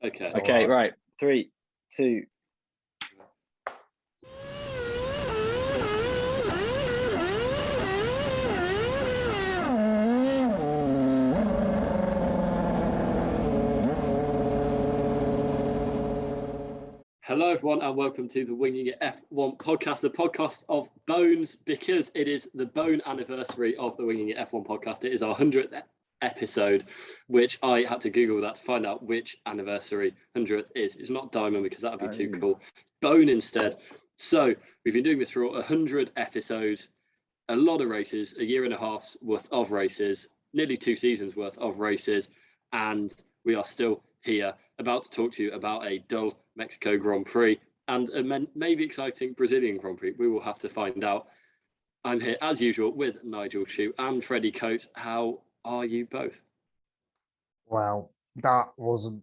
Okay. Okay, right. 3, 2. Hello, everyone, and welcome to the Winging It F1 podcast, the podcast of bones, because it is the bone anniversary of the Winging It F1 podcast. It is our 100th episode, which I had to Google that to find out which anniversary 100th is. It's not diamond because that would be too cool. Bone instead. So we've been doing this for 100 episodes, a lot of races, a year and a half's worth of races, nearly 2 seasons worth of races, and we are still here about to talk to you about a dull Mexico Grand Prix and a maybe exciting Brazilian Grand Prix. We will have to find out. I'm here as usual with Nigel Shue and Freddie Coates. How are you both? Well, that wasn't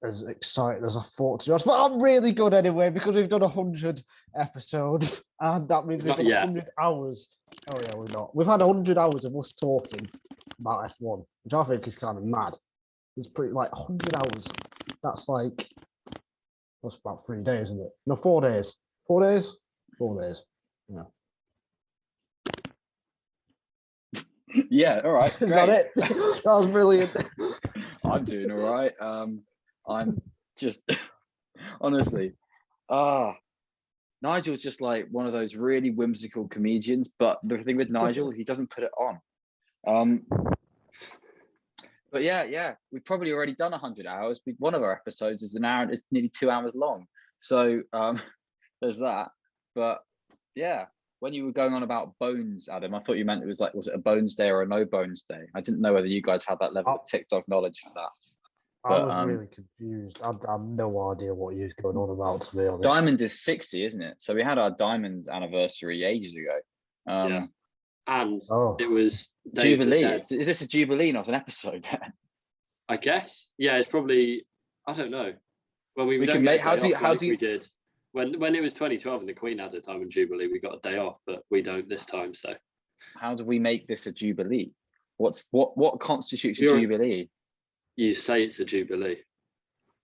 as exciting as I thought to be honest, but I'm really good anyway because we've done 100 episodes and that means we've done 100 hours. Oh yeah, we're not. We've had 100 hours of us talking about F1, which I think is kind of mad. It's pretty like 100 hours. That's like, what's about 3 days, isn't it? No, 4 days. 4 days? 4 days. Yeah. Yeah, all right. Is that it? That was brilliant. I'm doing all right. I'm just honestly, Nigel's just like one of those really whimsical comedians, but the thing with Nigel, he doesn't put it on. But yeah, we've probably already done 100 hours. One of our episodes is an hour, it's nearly 2 hours long. So there's that. But yeah, when you were going on about bones, Adam, I thought you meant it was like, was it a bones day or a no bones day? I didn't know whether you guys had that level of TikTok knowledge for that. I was really confused. I have no idea what you're going on about, to be honest. Diamond is 60, isn't it? So we had our Diamond anniversary ages ago. Yeah. And it was Jubilee. Is this a Jubilee, not an episode then? I guess. Yeah, it's probably, I don't know. Well, we can make, how do you we did when it was 2012 and the Queen had a Diamond Jubilee, we got a day off, but we don't this time. So how do we make this a Jubilee? What constitutes a Jubilee? You say it's a Jubilee.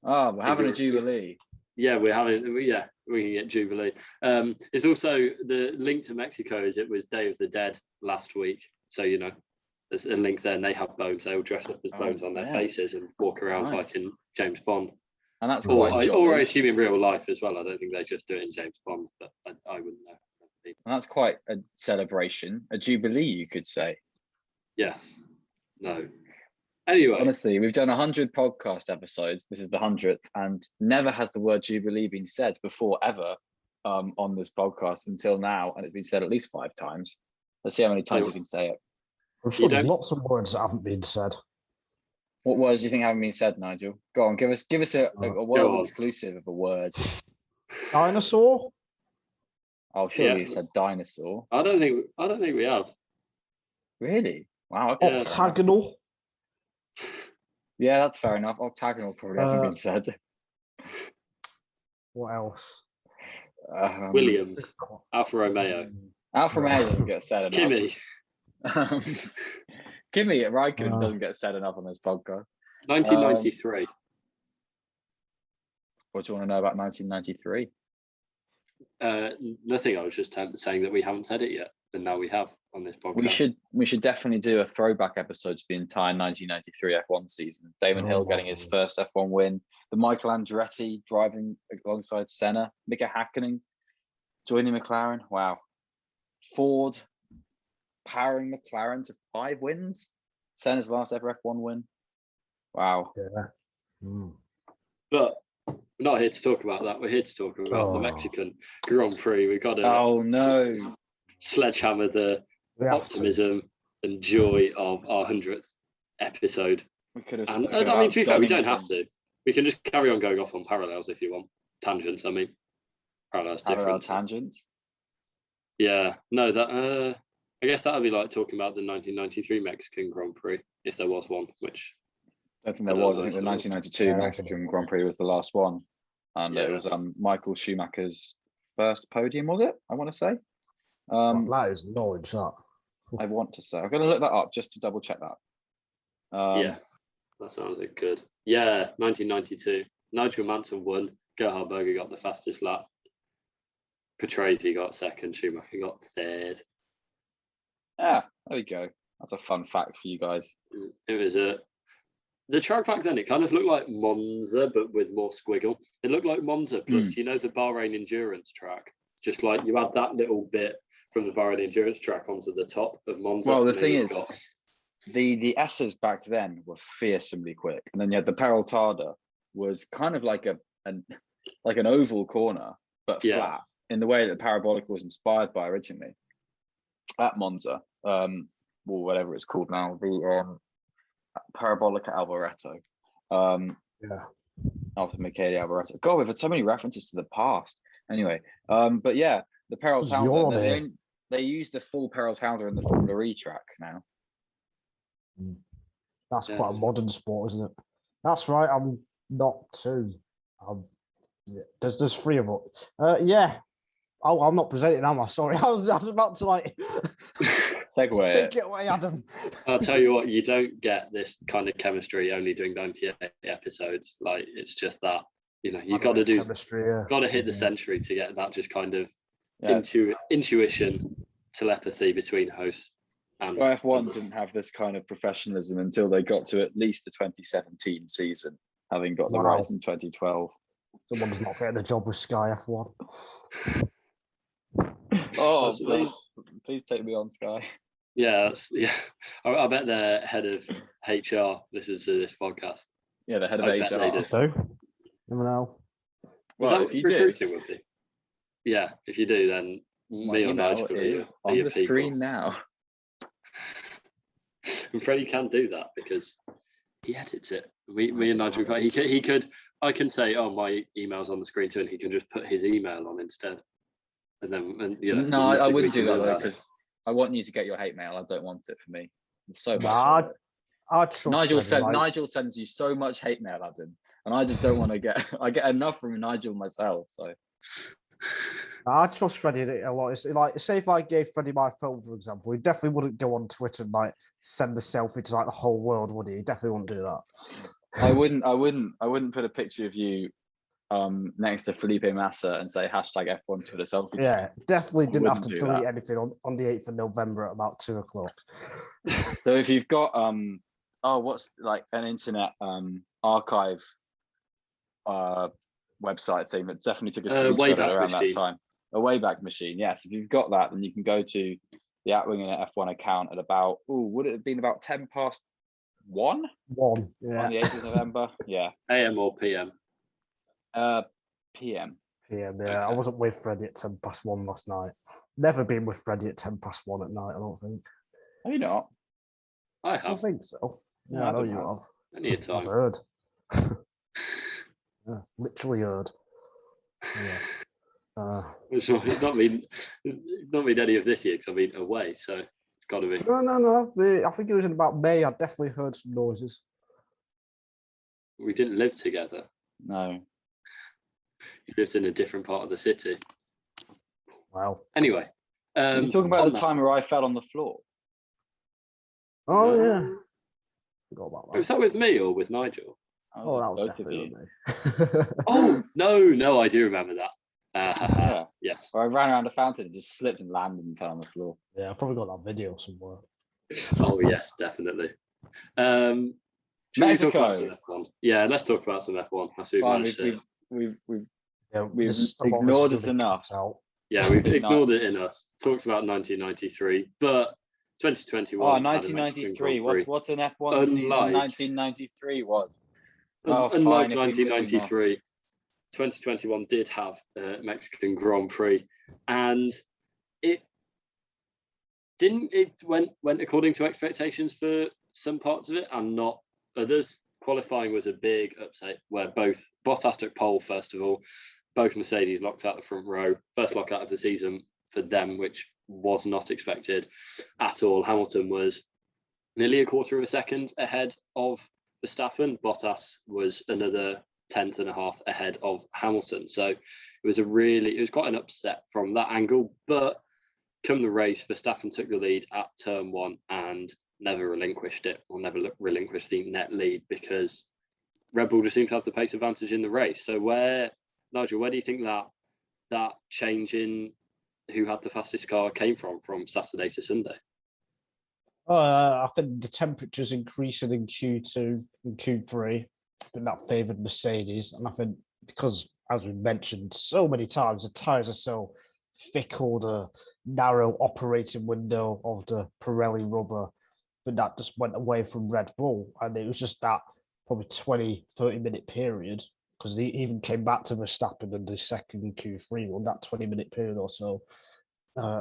Oh, we're having a Jubilee. Yeah, we can get Jubilee. It's also the link to Mexico is it was Day of the Dead last week. So, you know, there's a link there and they have bones. They all dress up as bones on their faces and walk around like in James Bond. And that's or I assume in real life as well. I don't think they just do it in James Bond, but I wouldn't know. And that's quite a celebration, a Jubilee, you could say. Yes. No. Anyway, honestly, we've done 100 podcast episodes. This is the 100th, and never has the word Jubilee been said before ever on this podcast until now, and it's been said at least 5 times. Let's see how many times you can say it. I'm sure there's lots of words that haven't been said. What words do you think haven't been said, Nigel? Go on, give us a world exclusive of a word. Dinosaur. Oh, sure, you said dinosaur. I don't think we have. Really? Wow. Okay. Octagonal. Yeah, that's fair enough. Octagonal probably hasn't been said. What else? Williams. Alfa Romeo. Alfa Romeo doesn't get said enough. Kimi. Kimi at Raikkonen doesn't get said enough on this podcast. 1993. What do you want to know about 1993? Nothing. I was just saying that we haven't said it yet, and now we have on this podcast. We should definitely do a throwback episode to the entire 1993 F1 season. Damon Hill getting his first F1 win, the Michael Andretti driving alongside Senna, Mika Hakkinen joining McLaren. Wow. Ford powering McLaren to 5 wins. Senna's last ever F1 win. Wow. Yeah. But we're not here to talk about that. We're here to talk about the Mexican Grand Prix. We've got to sledgehammer the optimism and joy of our 100th episode. We could have. And, I mean, to be fair, we don't have to. We can just carry on going off on parallels if you want. Tangents, I mean. Parallels different. Tangents? Yeah. No, that... I guess that would be like talking about the 1993 Mexican Grand Prix, if there was one, which... I don't think there was. I think the 1992 Mexican Grand Prix was the last one. And it was Michael Schumacher's first podium, was it? I want to say. That is knowledge, that. I want to say. I'm going to look that up just to double check that. Yeah, that sounds good. Yeah, 1992. Nigel Mansell won. Gerhard Berger got the fastest lap. Patrese got second. Schumacher got third. Yeah, there we go. That's a fun fact for you guys. It was the track back then. It kind of looked like Monza, but with more squiggle. It looked like Monza plus, the Bahrain endurance track. Just like you had that little bit from the Bahrain endurance track onto the top of Monza. Well, the thing is, the S's back then were fearsomely quick, and then you had the Peraltada was kind of like an oval corner, but flat in the way that the Parabolic was inspired by originally at Monza, or whatever it's called now, the Parabolic at Alboreto. After Michele Alboreto. God, we've had so many references to the past. Anyway, but yeah, the Peraltada, they use the full Peraltada in the Formula E track now. That's quite a modern sport, isn't it? That's right. I'm not too. There's three of us. Yeah. Oh, I'm not presenting, am I? Sorry, I was about to like segue. Take it away, Adam. I'll tell you what, you don't get this kind of chemistry only doing 98 episodes. Like, it's just that, you've got to do chemistry, got to hit the century to get that just kind of intuition, telepathy between hosts. Sky F1 didn't have this kind of professionalism until they got to at least the 2017 season, having got the rights in 2012. Someone's not getting a job with Sky F1. Oh, please take me on, Sky. Yeah, I bet their head of HR listens to this podcast. Yeah, the head of HR. Never know. Well, if you recruiting would be. Yeah, if you do, then me or Nigel is on the screen now. And Freddie can't do that because he edits it. Me and Nigel, he could. I can say, "Oh, my email's on the screen too," and he can just put his email on instead. And then, no, I wouldn't do that though, because I want you to get your hate mail. I don't want it for me. It's so much. Nigel sends you so much hate mail, Adam, and I just don't want to get. I get enough from Nigel myself, so. I trust Freddie a lot. It's like, say if I gave Freddie my phone, for example, he definitely wouldn't go on Twitter and like send a selfie to like the whole world, would he? He definitely wouldn't do that. I wouldn't put a picture of you next to Felipe Massa and say #F1 to the selfie. Yeah, definitely didn't have to delete anything on the 8th of November at about 2:00. So if you've got what's like an internet archive website thing that definitely took a screenshot around that time. A Wayback Machine, yes. If you've got that, then you can go to the @WingingItF1 account at about, would it have been about 1:10 on the 8th of November? Yeah. AM or PM? PM. PM, yeah. Okay. I wasn't with Freddie at 1:10 last night. Never been with Freddie at 1:10 at night, I don't think. Have you not? I have. I think so. Yeah, I know you have. Any time. I've heard. Yeah, literally heard. Yeah. It's not been any of this year because I've been away, so it's got to be. No. I think it was in about May. I definitely heard some noises. We didn't live together. No. You lived in a different part of the city. Wow. Anyway. You're talking about the time where I fell on the floor. Oh, yeah. Forgot about that. Was that with me or with Nigel? Oh, that was definitely with me. Oh, no, I do remember that. Yeah. Yes. Where I ran around the fountain and just slipped and landed and fell on the floor. Yeah, I probably got that video somewhere. Oh, yes, definitely. Mexico. Yeah, let's talk about some F1. We've ignored this enough. Yeah, we've ignored it enough. Talked about 1993, but 2021. Oh, 1993. What's an F1 season 1993 was? Unlike 1993, 2021 did have a Mexican Grand Prix, and it went according to expectations for some parts of it and not others. Qualifying was a big upset where both Bottas took pole, first of all, both Mercedes locked out the front row, first lockout of the season for them, which was not expected at all. Hamilton was nearly a quarter of a second ahead of Verstappen. Bottas was another 10th and a half ahead of Hamilton. So it was quite an upset from that angle. But come the race, Verstappen took the lead at turn 1 and never relinquished it, or never relinquished the net lead, because Red Bull just seemed to have the pace advantage in the race. So Nigel, where do you think that change in who had the fastest car came from Saturday to Sunday? I think the temperatures increasing in Q2 and Q3. I think that favoured Mercedes, and I think because, as we mentioned so many times, the tyres are so fickle, the narrow operating window of the Pirelli rubber, but that just went away from Red Bull, and it was just that probably 20-30 minute period, because they even came back to Verstappen in the second Q3 on that 20-minute period or so.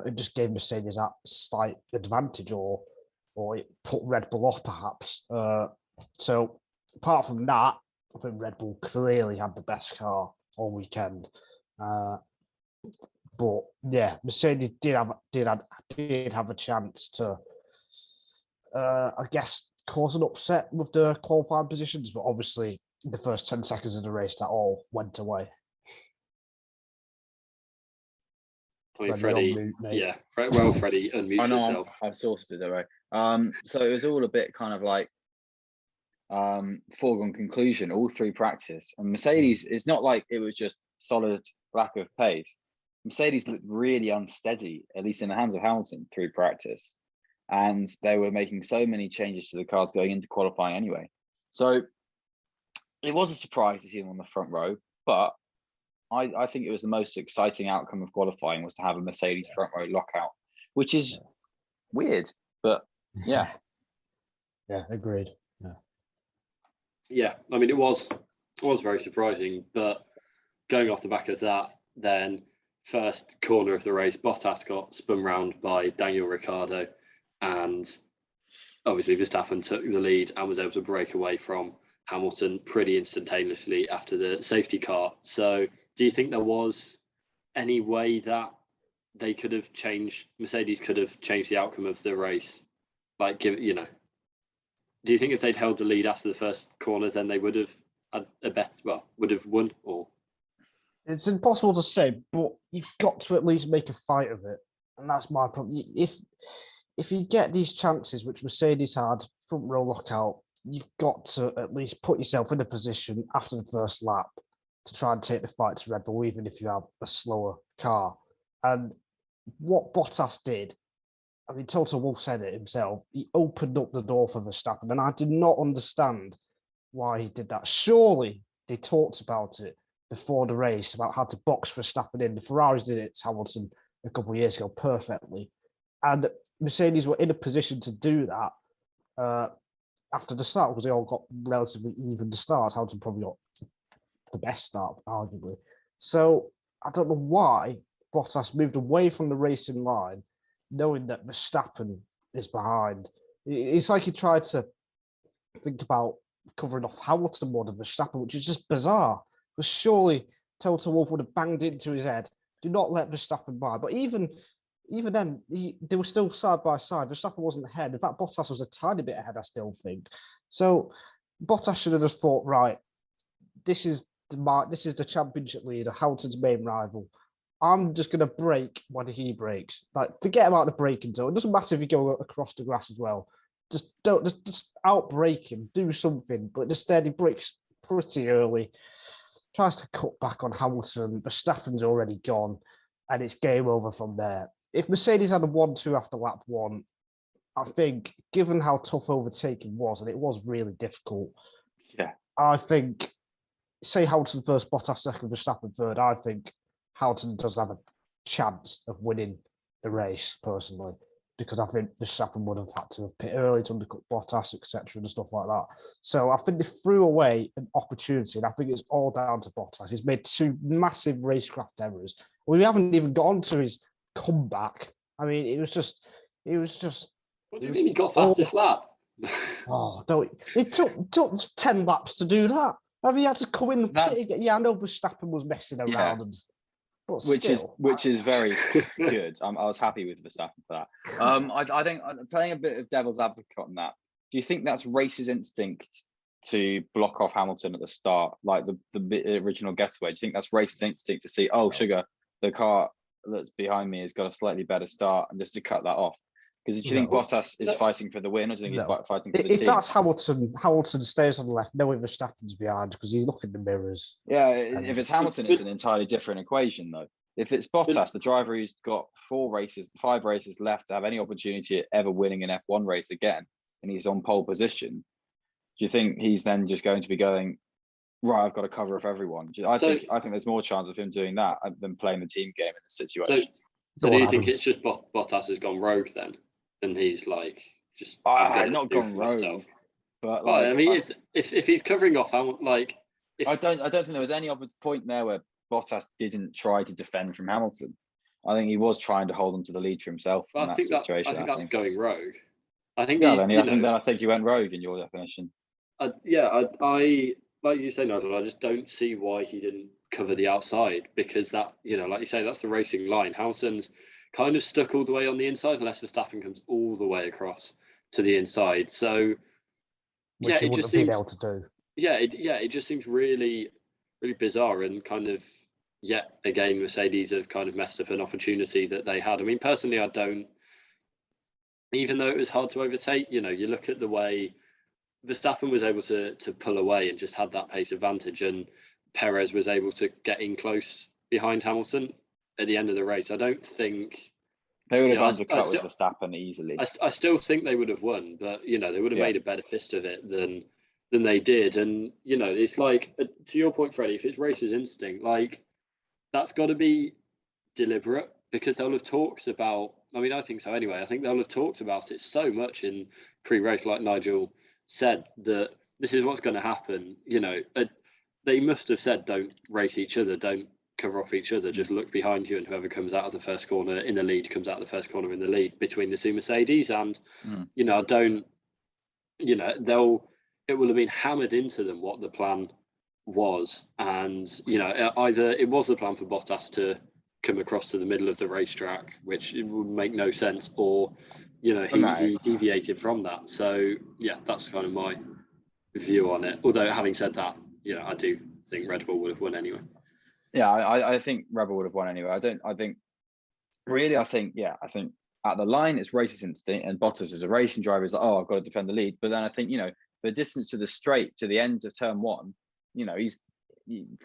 It just gave Mercedes that slight advantage, or it put Red Bull off perhaps. So apart from that, I think Red Bull clearly had the best car all weekend. But yeah, Mercedes did have a chance to, I guess, cause an upset with the qualifying positions. But obviously, the first 10 seconds of the race, that all went away. I mean, Freddie, Freddie, unmute yourself. I've sourced it, don't I? So it was all a bit kind of like foregone conclusion all through practice. And Mercedes, it's not like it was just solid lack of pace. Mercedes looked really unsteady, at least in the hands of Hamilton, through practice. And they were making so many changes to the cars going into qualifying anyway. So it was a surprise to see them on the front row, but I think it was the most exciting outcome of qualifying was to have a Mercedes front row lockout, which is weird, but yeah. Yeah, agreed. Yeah, I mean, it was very surprising, but going off the back of that, then first corner of the race, Bottas got spun round by Daniel Ricciardo, and obviously Verstappen took the lead and was able to break away from Hamilton pretty instantaneously after the safety car. So do you think there was any way that Mercedes could have changed the outcome of the race? Do you think if they'd held the lead after the first corner, then they would have would have won? Or it's impossible to say, but you've got to at least make a fight of it, and that's my problem. If you get these chances, which Mercedes had, front row lockout, you've got to at least put yourself in a position after the first lap to try and take the fight to Red Bull, even if you have a slower car. And what Bottas did, I mean, Toto Wolff said it himself, he opened up the door for Verstappen, and I did not understand why he did that. Surely they talked about it before the race, about how to box Verstappen in. The Ferraris did it to Hamilton a couple of years ago perfectly. And Mercedes were in a position to do that after the start, because they all got relatively even to start. Hamilton probably got the best start, arguably. So I don't know why Bottas moved away from the racing line, knowing that Verstappen is behind. It's like he tried to think about covering off Hamilton more than Verstappen, which is just bizarre. Because surely Toto Wolff would have banged it into his head, do not let Verstappen by. But even then, they were still side by side. Verstappen wasn't ahead. In fact, Bottas was a tiny bit ahead, I still think. So Bottas should have just thought, right, this is the championship leader, Hamilton's main rival. I'm just going to brake when he brakes. Like, forget about the braking zone. It doesn't matter if you go across the grass as well. Just outbrake him, do something. But instead, he brakes pretty early, tries to cut back on Hamilton. Verstappen's already gone, and it's game over from there. If Mercedes had a 1-2 after lap one, I think, given how tough overtaking was, and it was really difficult, I think, say Hamilton first, Bottas second, Verstappen third, I think Hamilton does have a chance of winning the race, personally, because I think Verstappen would have had to have pit early to undercut Bottas, etc., and stuff like that. So I think they threw away an opportunity, and I think it's all down to Bottas. He's made two massive racecraft errors. We haven't even gone to his comeback. I mean, it was just. What do you mean he got fastest lap? It took 10 laps to do that. I mean, he had to come in the pit. Yeah, I know Verstappen was messing around, which is very good. I was happy with Verstappen for that. I think playing a bit of devil's advocate on that. Do you think that's race's instinct to block off Hamilton at the start, like the original getaway? Do you think that's race's instinct to see, sugar, the car that's behind me has got a slightly better start, and just to cut that off? Because do you think Bottas is fighting for the win, or do you think he's fighting for the team? If that's Hamilton stays on the left, knowing Verstappen's behind, because you look in the mirrors. Yeah, if it's Hamilton, it's an entirely different equation, though. If it's Bottas, the driver who's got 5 races left to have any opportunity at ever winning an F1 race again, and he's on pole position, do you think he's then just going to be going, right, I've got to cover for everyone? I think there's more chance of him doing that than playing the team game in this situation. So do you think it's just Bottas has gone rogue then? And he's like, just not gone rogue, but like, I mean, if he's covering off, I don't think there was any point there where Bottas didn't try to defend from Hamilton. I think he was trying to hold on to the lead for himself. I think that's going rogue. I think. I think he went rogue in your definition. I like you say, Nigel. I just don't see why he didn't cover the outside, because that, like you say, that's the racing line. Hamilton's kind of stuck all the way on the inside unless Verstappen comes all the way across to the inside. So Which it just seems able to do. It just seems really, really bizarre, and kind of yet again Mercedes have kind of messed up an opportunity that they had. I mean, personally, I don't. Even though it was hard to overtake, you look at the way Verstappen was able to pull away and just had that pace advantage, and Perez was able to get in close behind Hamilton at the end of the race. I don't think they would have undercut with Verstappen easily. I still think they would have won, but they would have made a better fist of it than they did. And it's like, to your point, Freddie, if it's racer's instinct, like, that's got to be deliberate, because they'll have talked about. I mean, I think so anyway. I think they'll have talked about it so much in pre-race, like Nigel said, that this is what's going to happen. They must have said, don't race each other, don't cover off each other, just look behind you, and whoever comes out of the first corner in the lead comes out of the first corner in the lead between the two Mercedes. And I don't, it will have been hammered into them what the plan was, and either it was the plan for Bottas to come across to the middle of the racetrack, which it would make no sense, or he deviated from that. So that's kind of my view on it. Although, having said that, I do think Red Bull would have won anyway. Yeah, I think Red Bull would have won anyway. I think at the line it's racist instinct, and Bottas as a racing driver is like, oh, I've got to defend the lead. But then I think, the distance to the straight to the end of turn one, he's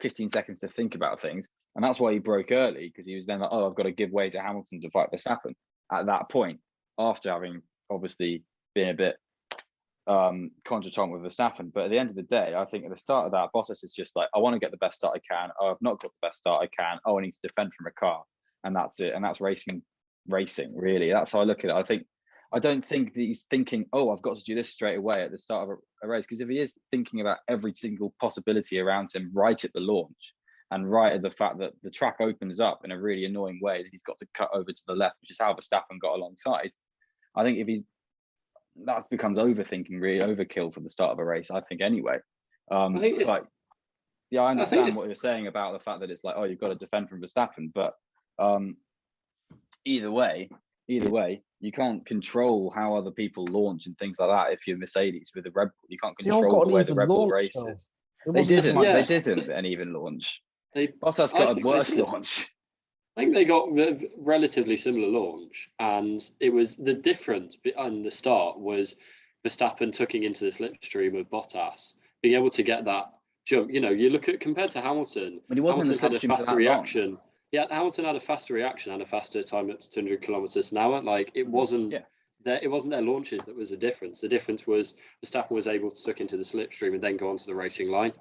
15 seconds to think about things. And that's why he broke early, because he was then like, oh, I've got to give way to Hamilton to fight Verstappen at that point, after having obviously been a bit contretemps with Verstappen. But at the end of the day, I think at the start of that, Bottas is just like, I want to get the best start I can. Oh, I've not got the best start I can. Oh, I need to defend from a car. And that's it. And that's racing, really. That's how I look at it. I don't think that he's thinking, oh, I've got to do this straight away at the start of a race. Because if he is thinking about every single possibility around him right at the launch, and right at the fact that the track opens up in a really annoying way, that he's got to cut over to the left, which is how Verstappen got alongside. I think that becomes overthinking, really overkill for the start of a race, I think anyway. I understand what you're saying about the fact that it's like, oh, you've got to defend from Verstappen, but either way, you can't control how other people launch and things like that. If you're Mercedes with a Red Bull, you can't control the way the Red Bull races. They didn't an even launch. Bottas got a worse launch. I think they got a relatively similar launch, and it was the difference on the start was Verstappen tucking into the slipstream of Bottas, being able to get that jump. You look at compared to Hamilton, when he wasn't in the slipstream, had a faster reaction. Yeah, Hamilton had a faster reaction and a faster time up to 200 kilometers an hour. Like, it wasn't it wasn't their launches that was the difference. The difference was Verstappen was able to tuck into the slipstream and then go onto the racing line.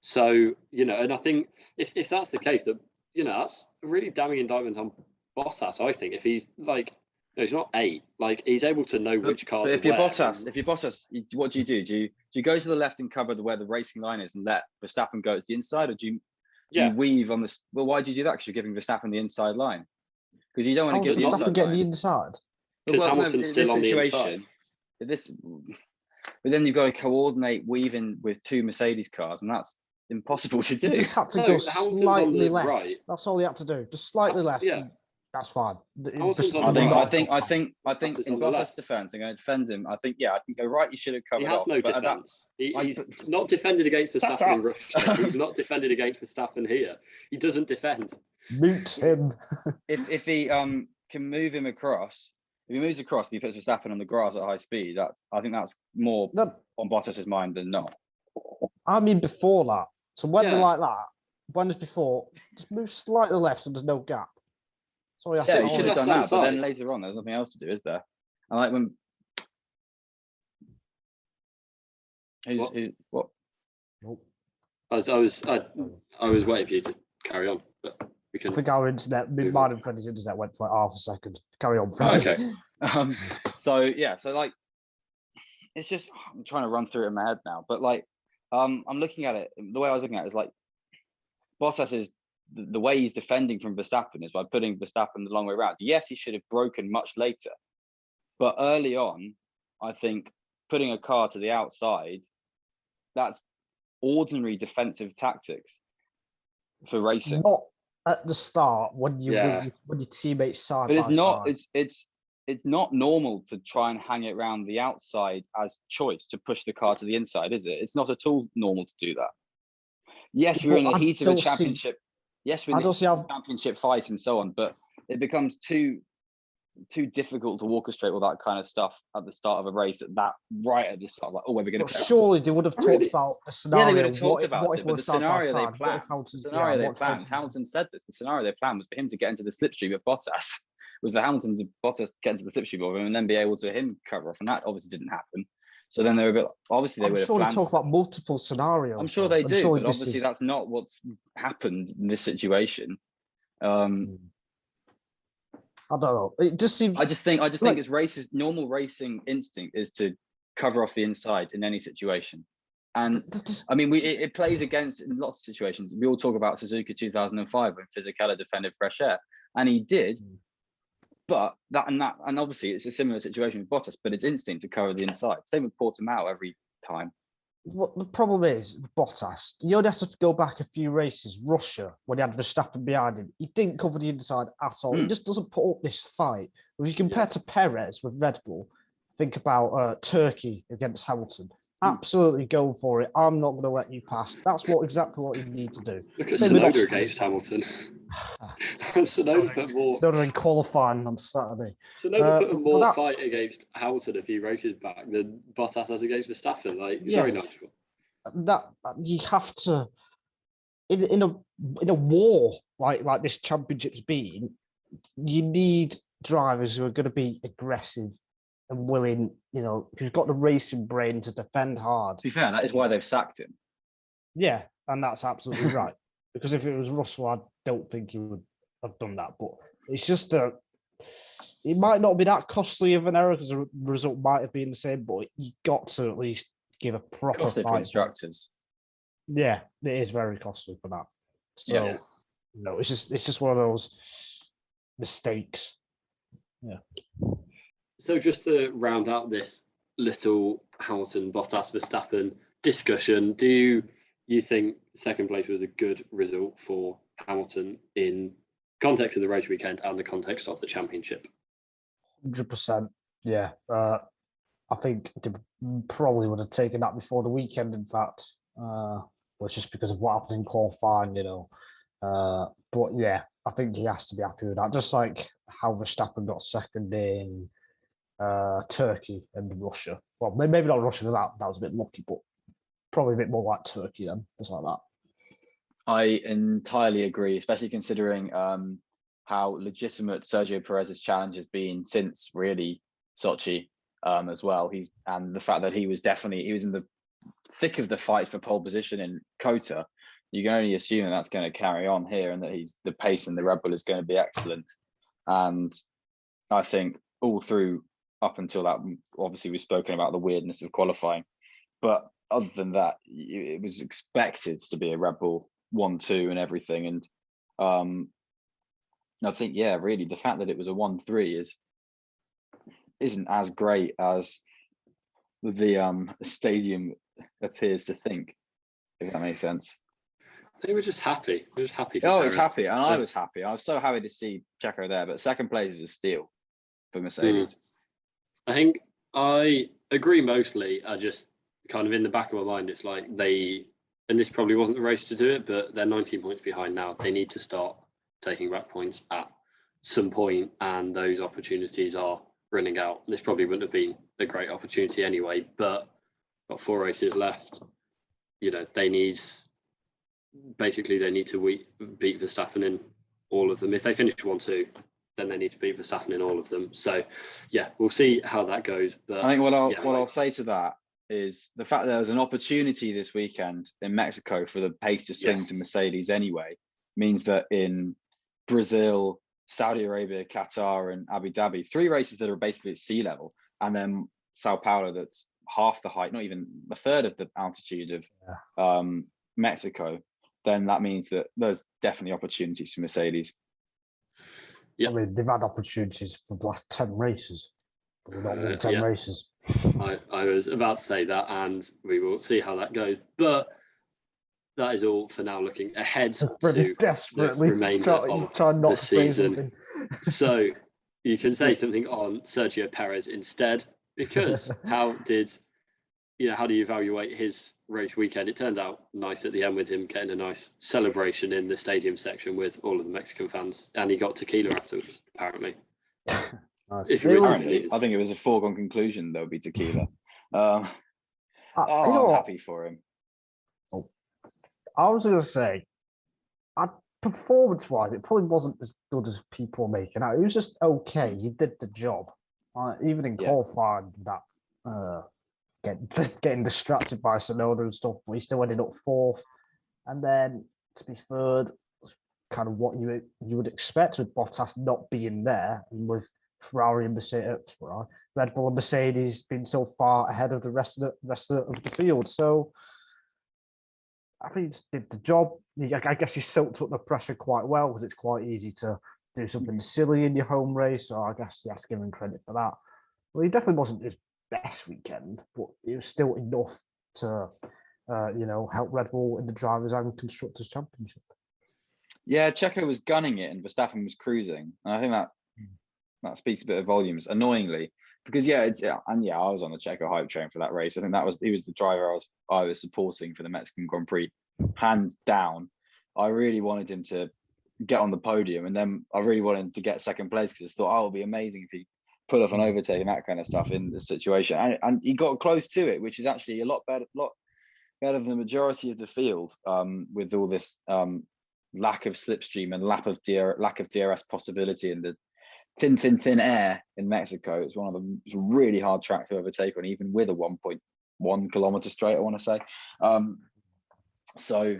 So, and I think if that's the case, that that's a really damning indictment on Bottas. I think if he's like, he's not 8, like, he's able to know which cars. But if you're Bottas, what do? Do you go to the left and cover where the racing line is and let Verstappen go to the inside, or do you weave on this? Well, why do you do that? Because you're giving Verstappen the inside line. Because you don't want to give the inside line. The inside. Because Hamilton's still on the inside. But then you've got to coordinate weaving with 2 Mercedes cars, and that's impossible to do. You just have to go slightly left. Right. That's all you have to do. Just slightly left. Yeah, that's fine. I think in Bottas' defence, I'm going to defend him. I think you're right. You should have covered. He has no defence. He's not defended against Verstappen in Russia. He's not defended against Verstappen here. He doesn't defend. Mute him. if he can move him across, If he moves across and he puts Verstappen on the grass at high speed, I think that's more on Bottas's mind than not. I mean, before that. So when they're like that, when it's before, just move slightly left so there's no gap. Sorry, he should have done that, but then later on, there's nothing else to do, is there? And like when what? I was waiting for you to carry on, but we can. I think our internet, mine and Freddie's internet went for like half a second. Carry on, Freddie. Okay. So like, it's just I'm trying to run through it in my head now, but like, I'm looking at it. The way I was looking at it is like, Bottas is the way he's defending from Verstappen is by putting Verstappen the long way around. Yes, he should have broken much later, but early on, I think putting a car to the outside, that's ordinary defensive tactics for racing. Not at the start when your teammates side. But it's not. It's not normal to try and hang it around the outside as choice to push the car to the inside, is it? It's not at all normal to do that. Yes, we're in the heat of a championship. Yes, we're in the championship fight and so on, but it becomes too difficult to orchestrate all that kind of stuff at the start of a race right at the start. Like, we're going to. Surely they would have talked about a scenario. Yeah, they would have talked about it, but the scenario they planned. Hamilton said this. The scenario they planned was for him to get into the slipstream of Bottas. Was for Hamilton to Bottas get into the slipstream of him and then be able to him cover off, and that obviously didn't happen. So then they were a bit. Obviously, they would have. I'm sure they talk about multiple scenarios. I'm sure they do, but obviously that's not what's happened in this situation. I don't know. It just seems. I just think it's normal racing instinct is to cover off the inside in any situation. And I mean, it plays against in lots of situations. We all talk about Suzuka 2005 when Fisichella defended fresh air, and he did. But and obviously it's a similar situation with Bottas, but it's instinct to cover the inside. Same with Portimao every time. What the problem is with Bottas, you only have to go back a few races. Russia, when he had Verstappen behind him, he didn't cover the inside at all. He just doesn't put up this fight. If you compare to Perez with Red Bull, think about Turkey against Hamilton. Absolutely go for it. I'm not going to let you pass. That's exactly what you need to do. Look at Tsunoda against Hamilton. Tsunoda put more. Tsunoda in qualifying on Saturday. Tsunoda put more fight against Hamilton a few races back than Bottas has against Verstappen. Sorry, Nigel. That you have to in a war like this championship's been. You need drivers who are going to be aggressive and willing, who's got the racing brain to defend hard. To be fair, that is why they've sacked him. Yeah, and that's absolutely right. Because if it was Russell, I don't think he would have done that. But it's just it might not be that costly of an error because the result might have been the same, but you got to at least give a proper costly fight. For instructors. Yeah, it is very costly for that. So, it's just one of those mistakes. Yeah. So just to round out this little Hamilton, Bottas, Verstappen discussion, do you think second place was a good result for Hamilton in context of the race weekend and the context of the championship? 100%. Yeah. I think they probably would have taken that before the weekend, in fact. Well, just because of what happened in qualifying, But yeah, I think he has to be happy with that. Just like how Verstappen got second in Turkey and Russia. Well, maybe not Russia, that was a bit lucky, but probably a bit more like Turkey then, just like that. I entirely agree, especially considering how legitimate Sergio Perez's challenge has been since really Sochi as well. And the fact that he was in the thick of the fight for pole position in Kota. You can only assume that's going to carry on here, and that the pace in the Red Bull is going to be excellent. And I think all through up until that, obviously we've spoken about the weirdness of qualifying, but other than that, it was expected to be a Red Bull 1-2 and everything. And I think, really the fact that it was a 1-3 isn't as great as the stadium appears to think, if that makes sense. They were just happy. They were just happy. Oh, it's happy, and I was happy. I was so happy to see Checo there. But second place is a steal for Mercedes. I think I agree mostly. I just kind of in the back of my mind, it's like and this probably wasn't the race to do it, but they're 19 points behind now. They need to start taking back points at some point, and those opportunities are running out. This probably wouldn't have been a great opportunity anyway, but got 4 races left. You know, they need to beat Verstappen in all of them. If they finish 1-2, then they need to beat Verstappen in all of them. So, yeah, we'll see how that goes. But I think what I'll say to that is the fact that there was an opportunity this weekend in Mexico for the pace to swing to Mercedes anyway means that in Brazil, Saudi Arabia, Qatar, and Abu Dhabi, 3 races that are basically at sea level, and then Sao Paulo that's half the height, not even a third of the altitude of Mexico, then that means that there's definitely opportunities for Mercedes. I mean, they've had opportunities for the last 10 races, but we've not won 10 races. I was about to say that, and we will see how that goes. But that is all for now, looking ahead to the remainder of the season. So you can say something on Sergio Perez instead, because how do you evaluate his race weekend? It turned out nice at the end with him getting a nice celebration in the stadium section with all of the Mexican fans, and he got tequila afterwards, apparently. I think it was a foregone conclusion there'll be tequila. I'm happy for him. I was going to say, performance-wise, it probably wasn't as good as people are making out. It was just okay. He did the job. Even in qualifying, that getting distracted by Sonoda and stuff, but he still ended up 4th. And then to be 3rd was kind of what you would expect with Bottas not being there, and with Ferrari and Mercedes, Red Bull and Mercedes being so far ahead of the rest of the field. So I think he just did the job. I guess he soaked up the pressure quite well, because it's quite easy to do something silly in your home race. So I guess you have to give him credit for that. Well, he definitely wasn't his best weekend, but it was still enough to, help Red Bull in the Drivers' and Constructors' Championship. Yeah, Checo was gunning it and Verstappen was cruising. And I think that speaks a bit of volumes, annoyingly, because I was on the Checo hype train for that race. I think he was the driver I was supporting for the Mexican Grand Prix, hands down. I really wanted him to get on the podium, and then I really wanted him to get 2nd place, because I thought, it'll be amazing if he pull off an overtake and that kind of stuff in the situation. And he got close to it, which is actually a lot better than the majority of the field, with all this lack of slipstream and lack of DRS possibility and the thin air in Mexico. It's a really hard track to overtake on, even with a 1.1 kilometer straight, I want to say. So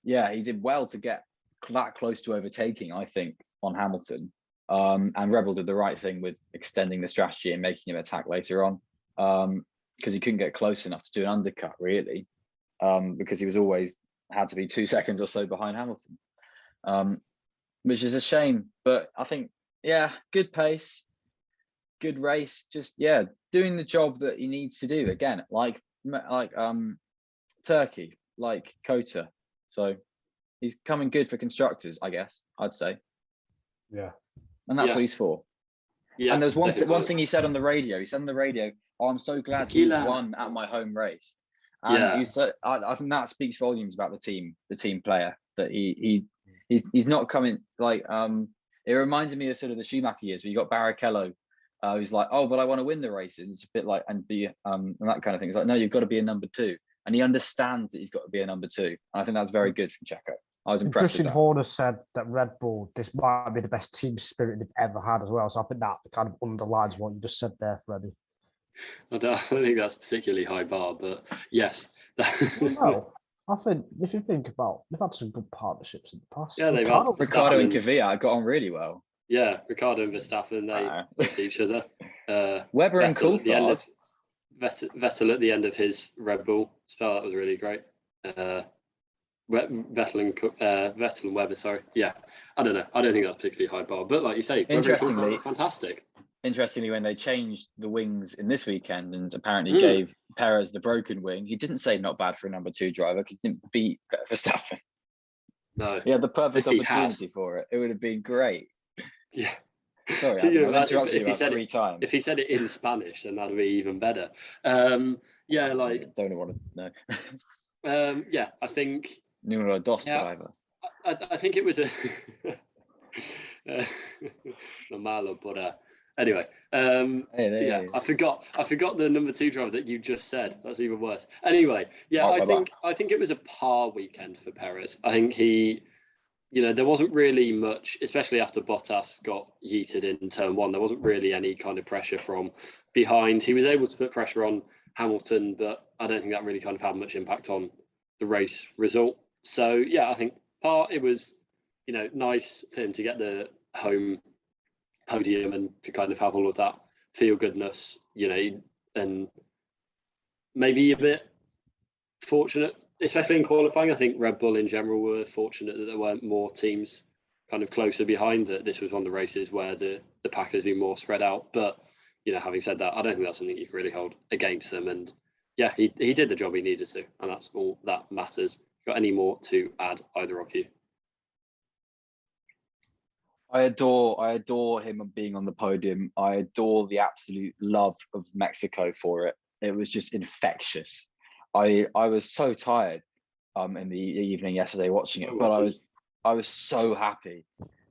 he did well to get that close to overtaking, I think, on Hamilton. And Red Bull did the right thing with extending the strategy and making him attack later on, because he couldn't get close enough to do an undercut, really, because he was always had to be 2 seconds or so behind Hamilton, which is a shame. But I think, good pace, good race, just doing the job that he needs to do, again, like Turkey, like Kota. So he's coming good for constructors, I guess I'd say. And that's what he's for. And there's one thing he said on the radio. He said on the radio, I'm so glad he won at my home race. And he said, I think that speaks volumes about the team player, that he's not coming like, it reminded me of sort of the Schumacher years, where you got Barrichello, who's like, but I want to win the races. It's a bit like, and that kind of thing. It's like, no, you've got to be a number 2. And he understands that he's got to be a number 2. And I think that's very good from Checo. I was impressed. Christian Horner said that Red Bull, this might be the best team spirit they've ever had as well. So I think that kind of underlines what you just said there, Freddie. I don't think that's particularly high bar, but yes. No, I think if you think about, they've had some good partnerships in the past. Yeah, they've had Ricciardo and Kvyat got on really well. Yeah, Ricciardo and Verstappen, they hit each other. Weber and Coulthard. Vettel at the end of his Red Bull spell, that was really great. Vettel and Weber, sorry. Yeah, I don't know. I don't think that's particularly high bar, but like you say, interestingly, fantastic. Interestingly, when they changed the wings in this weekend and apparently gave Perez the broken wing, he didn't say not bad for a number 2 driver, because he didn't beat Verstappen. No, he had the perfect opportunity for it. It would have been great. Yeah. Sorry, Adam, I've interrupted you about 3 times. If he said it in Spanish, then that'd be even better. Don't want to know. I think. Número 2 driver. I think it was a no malo, but Anyway, I forgot the number 2 driver that you just said. That's even worse. Anyway, I think it was a par weekend for Perez. I think he, there wasn't really much, especially after Bottas got yeeted in turn 1. There wasn't really any kind of pressure from behind. He was able to put pressure on Hamilton, but I don't think that really kind of had much impact on the race result. So yeah, I think it was, nice for him to get the home podium and to kind of have all of that feel goodness, and maybe a bit fortunate, especially in qualifying. I think Red Bull in general were fortunate that there weren't more teams kind of closer behind, that this was one of the races where the pack has been more spread out. But, having said that, I don't think that's something you can really hold against them. And yeah, he did the job he needed to, and that's all that matters. Got any more to add, either of you? I adore him being on the podium. I adore the absolute love of Mexico for it. It was just infectious. I was so tired in the evening yesterday watching it, but I was so happy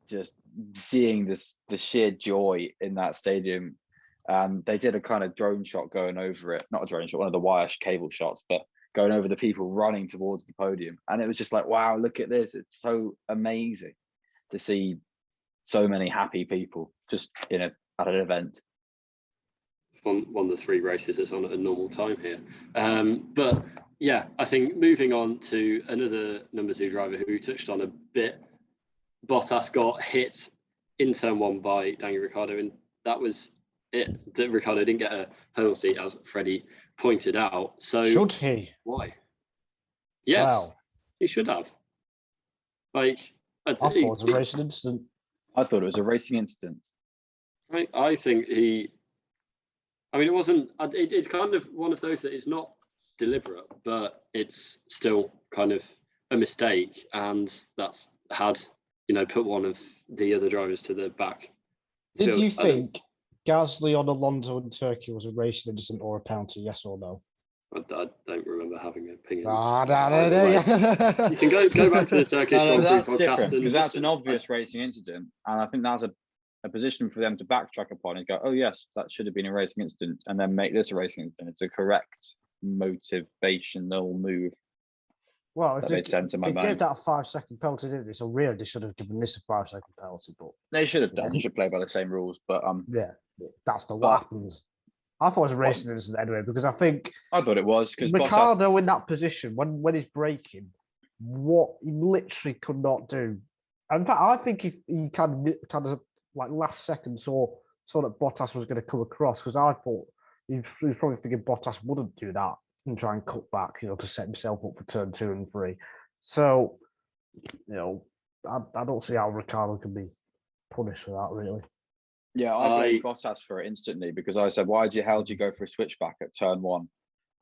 just seeing the sheer joy in that stadium. They did a kind of drone shot going over it, not a drone shot, one of the wire cable shots, but going over the people running towards the podium. And it was just like, wow, look at this. It's so amazing to see so many happy people just at an event. One of the 3 races that's on at a normal time here. But yeah, I think moving on to another number 2 driver who we touched on a bit, Bottas got hit in turn 1 by Daniel Ricciardo, and that was it. That Ricciardo didn't get a penalty, as Freddie pointed out. So should he? Why? Yes, he should have. I thought it was a racing incident. I thought it was a racing incident. I think it wasn't. It's kind of one of those that is not deliberate, but it's still kind of a mistake, and that's had put one of the other drivers to the back. Did you think Gasly on Alonso in Turkey was a racing incident or a penalty? Yes or no? I don't remember having an opinion. You can go back to the Turkish Grand Prix podcast, because that's an obvious racing incident, and I think that's a position for them to backtrack upon and go, oh yes, that should have been a racing incident, and then make this a racing incident. It's a correct motivational move. Well, if that made sense in my mind. They gave that a 5-second penalty, didn't they? So really, they should have given this a 5-second penalty. But they should have done. They should play by the same rules. But yeah, that's what happens. I thought it was a racing incident anyway, because I thought it was because Ricciardo in that position when he's braking, what he literally could not do. In fact, I think he kind of like last second saw that Bottas was going to come across, because I thought he was probably thinking Bottas wouldn't do that and try and cut back, to set himself up for turn 2 and 3. So, I don't see how Ricciardo can be punished for that, really. Yeah, I blame Bottas for it instantly, because I said, why the hell did you go for a switchback at turn 1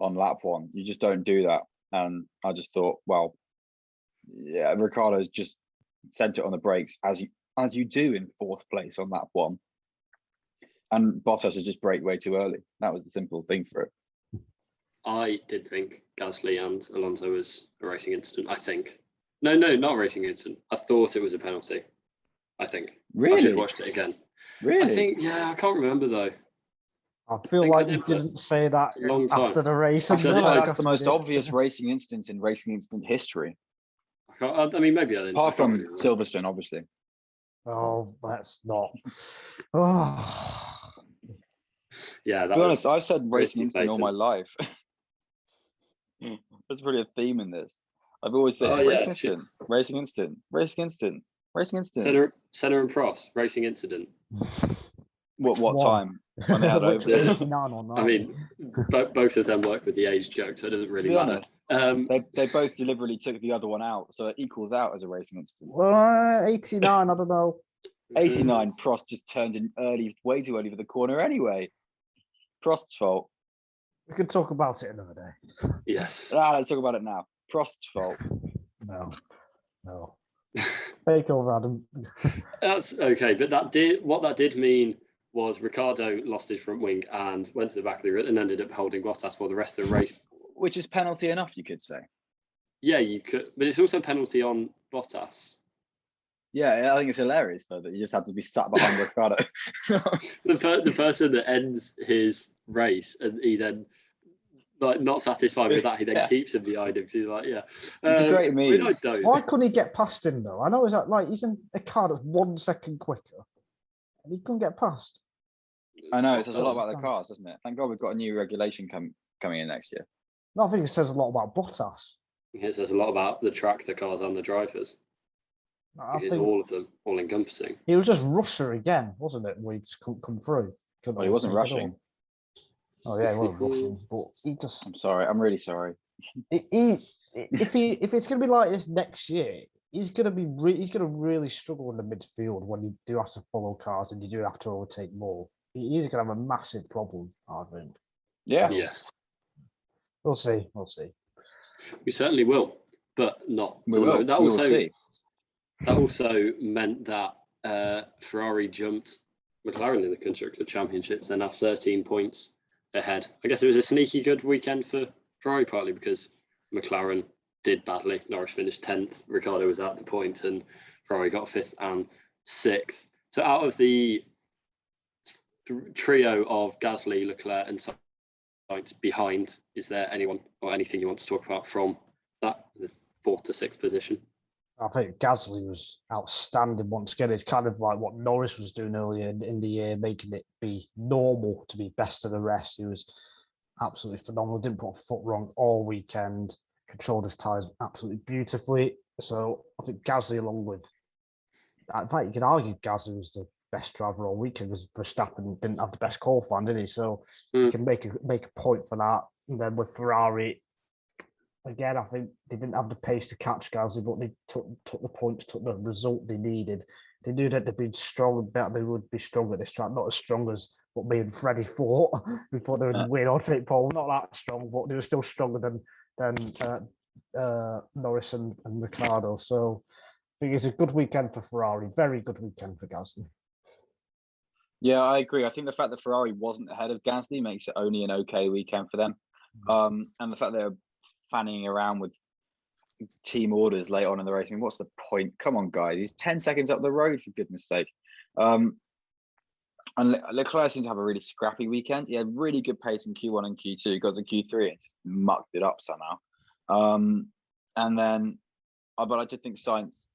on lap 1? You just don't do that. And I just thought, well, yeah, Ricciardo's just sent it on the brakes as you do in 4th place on lap 1. And Bottas has just braked way too early. That was the simple thing for it. I did think Gasly and Alonso was a racing incident, I think. No, not a racing incident. I thought it was a penalty, I think. Really? I just watched it again. Really? I can't remember though. I feel like you didn't say that after the race. That's the most obvious racing incident in racing incident history. Maybe I didn't. Apart from Silverstone, obviously. Oh, that's not. Oh. Yeah, to be honest, I've said racing incident all my life. There's really a theme in this. I've always said racing incident. Senna and Prost, racing incident. What time? When they had both of them work with the age joke, so it doesn't really matter. They both deliberately took the other one out, so it equals out as a racing incident. 89, I don't know. 89, Prost just turned in way too early for the corner anyway. Prost's fault. We can talk about it another day. Yes. Let's talk about it now. Prost's fault. No. Take over, Adam. That's okay, but what that did mean was Ricciardo lost his front wing and went to the back of the grid and ended up holding Bottas for the rest of the race. Which is penalty enough, you could say. Yeah, you could, but it's also a penalty on Bottas. Yeah, I think it's hilarious though that you just had to be sat behind Ricciardo. The person that ends his race and he then like not satisfied with that, he then keeps him behind him. So he's like, yeah, It's a great meme. I don't. Why couldn't he get past him though? I know he's like he's in a car that's 1 second quicker, and he couldn't get past. I know it says a lot about the cars, doesn't it? Thank God we've got a new regulation coming in next year. No, I think it says a lot about Bottas. It says a lot about the track, the cars, and the drivers. It's all of them, all encompassing. He was just Russia again, wasn't it? We just couldn't come through. Well, he wasn't rushing. Oh yeah, he wasn't rushing, but he just. I'm sorry. I'm really sorry. If it's going to be like this next year, he's going to really struggle in the midfield when you do have to follow cars and you do have to overtake more. He's going to have a massive problem, I think. Yeah. Yes. We'll see. We certainly will, but not. We will. That we also, will see. That also meant that Ferrari jumped McLaren in the Constructor Championships. They're now 13 points ahead. I guess it was a sneaky good weekend for Ferrari, partly because McLaren did badly. Norris finished 10th. Ricciardo was out the points, and Ferrari got 5th and 6th. So out of the trio of Gasly, Leclerc, and Sainz behind, is there anyone or anything you want to talk about from that, the 4th to 6th position? I think Gasly was outstanding once again. It's kind of like what Norris was doing earlier in the year, making it be normal to be best of the rest. He was absolutely phenomenal. Didn't put a foot wrong all weekend. Controlled his tyres absolutely beautifully. So I think Gasly, along with, in fact, you could argue Gasly was the best driver all weekend because Verstappen didn't have the best qualifying, did he? So you can make a point for that. And then with Ferrari, again, I think they didn't have the pace to catch Gasly, but they took the points, took the result they needed. They knew that they'd been strong, that they would be strong at this track, not as strong as what me and Freddie thought. We thought they would win or take pole. Not that strong, but they were still stronger than Norris and Ricciardo. So I think it's a good weekend for Ferrari, very good weekend for Gasly. Yeah, I agree. I think the fact that Ferrari wasn't ahead of Gasly makes it only an okay weekend for them. And the fact they're fanning around with team orders late on in the race. I mean, what's the point? Come on, guys. He's 10 seconds up the road, for goodness sake. And Leclerc seemed to have a really scrappy weekend. He had really good pace in Q1 and Q2. Got to Q3 and just mucked it up somehow. And then, but I did think Sainz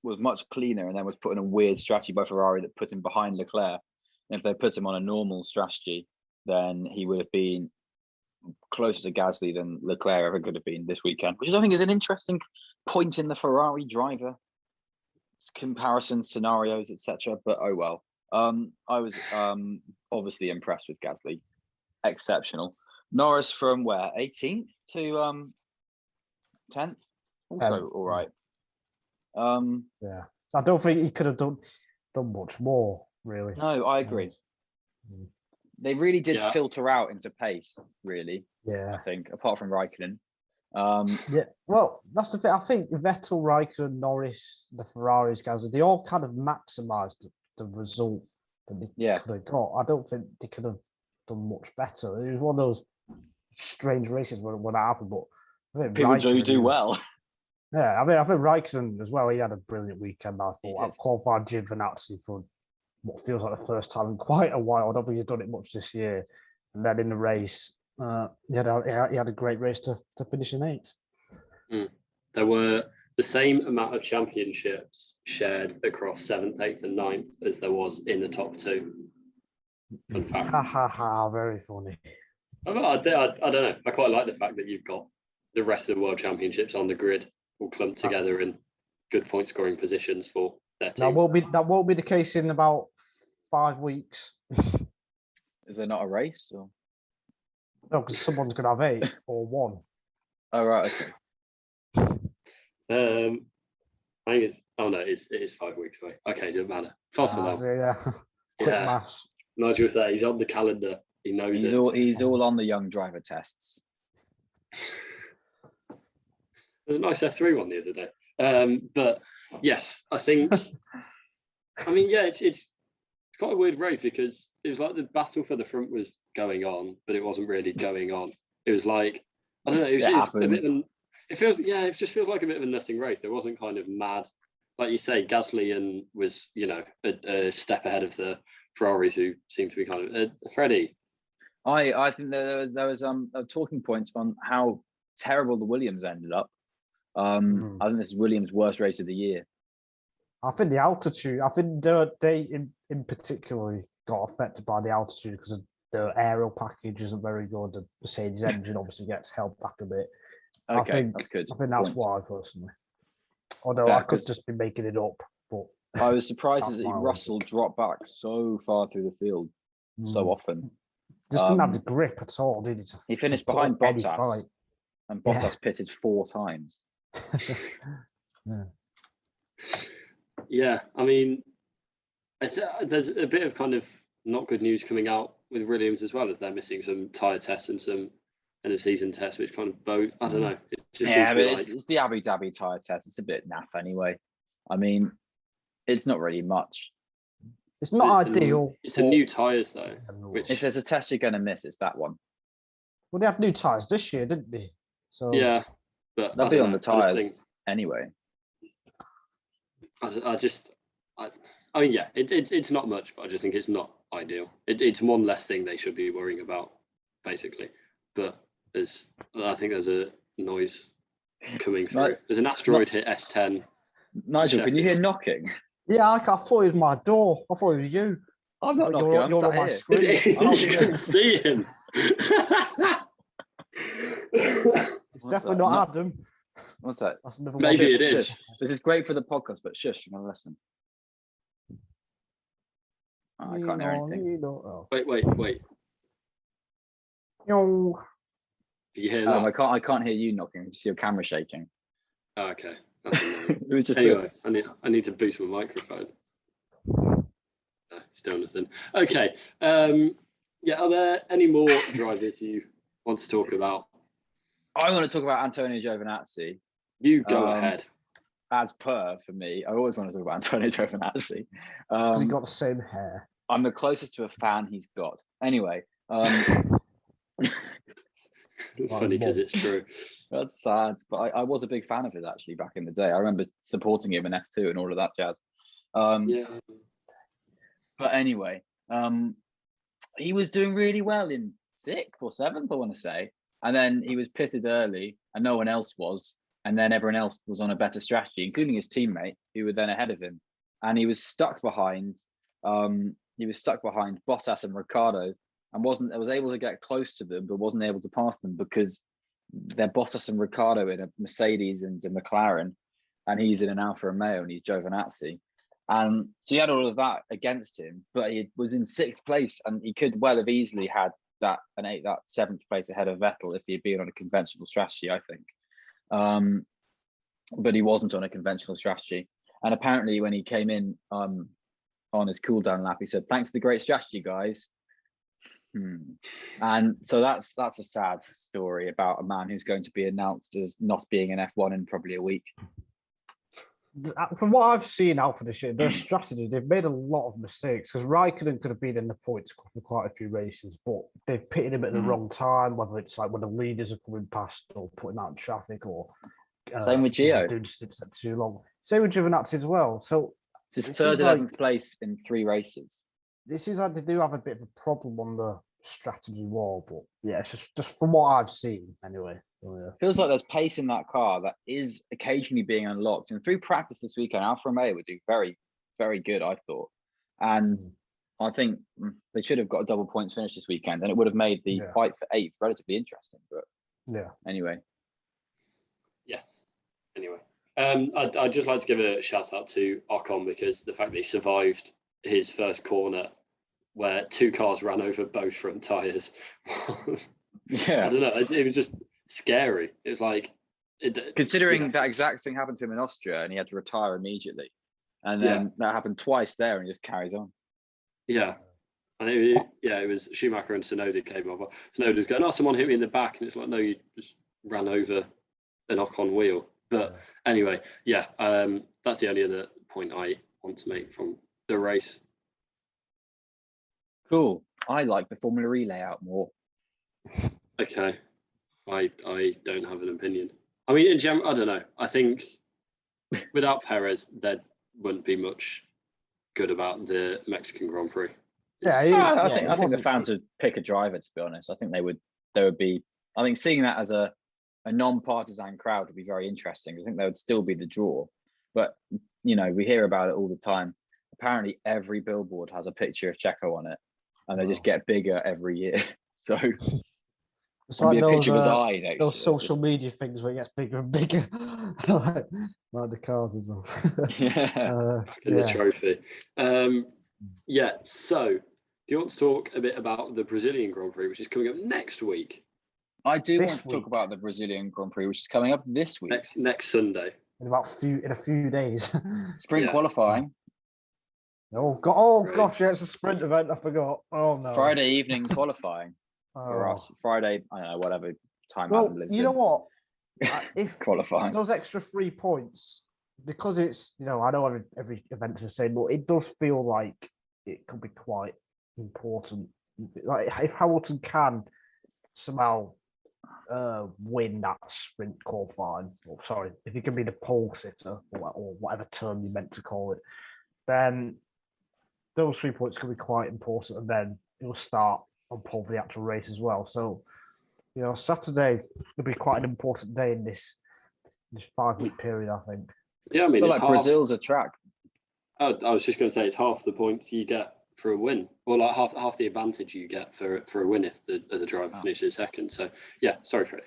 was much cleaner and then was put in a weird strategy by Ferrari that put him behind Leclerc. And if they put him on a normal strategy, then he would have been closer to Gasly than Leclerc ever could have been this weekend, which I think is an interesting point in the Ferrari driver comparison scenarios, etc. But oh well. I was obviously impressed with Gasly. Exceptional. Norris from where? 18th to 10th? Also all right. Yeah. I don't think he could have done much more, really. No, I agree. They really did filter out into pace, really. Yeah. I think, apart from Raikkonen. Yeah, well, that's the thing. I think Vettel, Raikkonen, Norris, the Ferraris, guys, they all kind of maximised the result that they could have got. I don't think they could have done much better. It was one of those strange races when that happened, but I think people do well. Yeah, I think Raikkonen as well. He had a brilliant weekend. I thought. I've qualified Giovinazzi for what feels like the first time in quite a while. I don't think he's done it much this year. And then in the race, he had a great race to finish in 8th. There were the same amount of championships shared across 7th, 8th, and 9th as there was in the top 2. Fun fact. Very funny. I don't know. I quite like the fact that you've got the rest of the World Championships on the grid all clumped together in good point scoring positions for their teams. That won't be the case in about 5 weeks. Is there not a race? Or? No, because someone's going to have 8 or 1. Oh, right, okay. It is 5 weeks away. Okay, doesn't matter. Fast enough. Quick maths. Nigel said he's on the calendar. He knows He's all on the young driver tests. There's a nice F3 one the other day. But yes, I think. It's quite a weird race because it was like the battle for the front was going on, but it wasn't really going on. It was like, I don't know. It just feels like a bit of a nothing race. There wasn't kind of mad like you say, Gasly was, a step ahead of the Ferraris, who seem to be kind of Freddie. I think there was a talking point on how terrible the Williams ended up. I think this is Williams' worst race of the year. I think the altitude. I think they in particular got affected by the altitude because the aerial package isn't very good. The Mercedes engine obviously gets held back a bit. Okay, that's good. I think that's why, personally. Although I could just be making it up, but I was surprised that Russell dropped back so far through the field so often. Just didn't have the grip at all, did he? He finished behind Bottas, and Bottas pitted 4 times. Yeah, I mean, there's a bit of kind of not good news coming out with Williams as well, as they're missing some tyre tests and some end of season tests, which kind of I don't know. It just it's the Abu Dhabi tyre test. It's a bit naff anyway. I mean, it's not really much. It's not ideal. It's a new tyres though. Which, if there's a test you're going to miss, it's that one. Well, they had new tyres this year, didn't they? So yeah, but they'll be on the tyres anyway. I mean, yeah, it's not much, but I just think it's not ideal. It's one less thing they should be worrying about, basically. But I think there's a noise coming through. There's an asteroid hit S10. Nigel, can you hear knocking? Yeah, I thought it was my door. I thought it was you. I'm not knocking. I'm sat on my screen. You can see him. It's definitely not Adam. What's that? Maybe it is. Shush. This is great for the podcast, but shush, I'm going to listen. Oh, I can't hear anything. Wait. No. Do you hear that? I can't hear you knocking. I just see your camera shaking. Oh, okay. That's annoying. It was just anyway, I need to boost my microphone. Still nothing. Okay. Yeah, are there any more drivers you want to talk about? I want to talk about Antonio Giovinazzi. You go ahead. As per for me, I always want to talk about Antonio Giovinazzi. He got the same hair. I'm the closest to a fan he's got. Anyway, funny because it's true. That's sad, but I was a big fan of his actually back in the day. I remember supporting him in F2 and all of that jazz. Yeah. But anyway, he was doing really well in 6th or 7th, I want to say. And then he was pitted early and no one else was. And then everyone else was on a better strategy, including his teammate, who were then ahead of him. And he was stuck behind Bottas and Ricciardo and was able to get close to them, but wasn't able to pass them because they're Bottas and Ricciardo in a Mercedes and a McLaren, and he's in an Alfa Romeo and he's Giovinazzi. And so he had all of that against him, but he was in 6th place and he could well have easily had that 7th place ahead of Vettel if he'd been on a conventional strategy, I think. But he wasn't on a conventional strategy. And apparently when he came in on his cool down lap, he said, "Thanks to the great strategy, guys." And so that's a sad story about a man who's going to be announced as not being in F1 in probably a week. From what I've seen out for this year, their strategy, they've made a lot of mistakes because Raikkonen could have been in the points for quite a few races, but they've pitted him at the wrong time, whether it's like when the leaders are coming past or putting out in traffic or same with Gio. Doing stints that too long. Same with Giovinazzi as well. So it's his 3rd, 11th place in 3 races. It seems like they do have a bit of a problem on the strategy wall, but yeah, it's just from what I've seen anyway. So, yeah. Feels like there's pace in that car that is occasionally being unlocked. And through practice this weekend, Alfa Romeo would do very, very good, I thought. And I think they should have got a double points finish this weekend, and it would have made the fight for 8th relatively interesting. But yeah, anyway. Yes. Anyway, I'd just like to give a shout out to Ocon because the fact that he survived his first corner where 2 cars ran over both front tyres. Yeah. I don't know. It was just scary. It was like... Considering that exact thing happened to him in Austria and he had to retire immediately. And then that happened twice there and he just carries on. Yeah. And it was Schumacher and Tsunoda came over. Tsunoda's going, someone hit me in the back. And it's like, no, you just ran over an Ocon wheel. But anyway, that's the only other point I want to make from the race. Cool. I like the Formula E layout more. Okay. I don't have an opinion. I mean, in general, I don't know. I think without Perez, there wouldn't be much good about the Mexican Grand Prix. I think the fans would pick a driver. To be honest, I think they would be. I think seeing that as a non-partisan crowd would be very interesting. I think there would still be the draw, but we hear about it all the time. Apparently, every billboard has a picture of Checo on it, and they just get bigger every year. So it's like a picture of his eye next those to social media things where it gets bigger and bigger, like the cars as well. The trophy. So do you want to talk a bit about the Brazilian Grand Prix, which is coming up next week? I do want to talk about the Brazilian Grand Prix, which is coming up this week. Next Sunday. In a few days. Sprint qualifying. Oh gosh, yeah, it's a sprint event. I forgot. Oh no. Friday evening qualifying for us. Friday, I don't know, whatever time Adam lives in. You know what? If qualifying those extra 3 points, because it's I know every event's the same, but it does feel like it could be quite important. Like if Hamilton can somehow win that sprint qualifying, if he can be the pole sitter or whatever term you meant to call it, then those 3 points could be quite important, and then it'll start on pole for the actual race as well. So, Saturday will be quite an important day in this 5-week period, I think. Yeah, I mean, it's like Brazil's a track. I was just going to say it's half the points you get for a win, or like half the advantage you get for a win if the driver finishes second. So yeah, sorry, Freddie.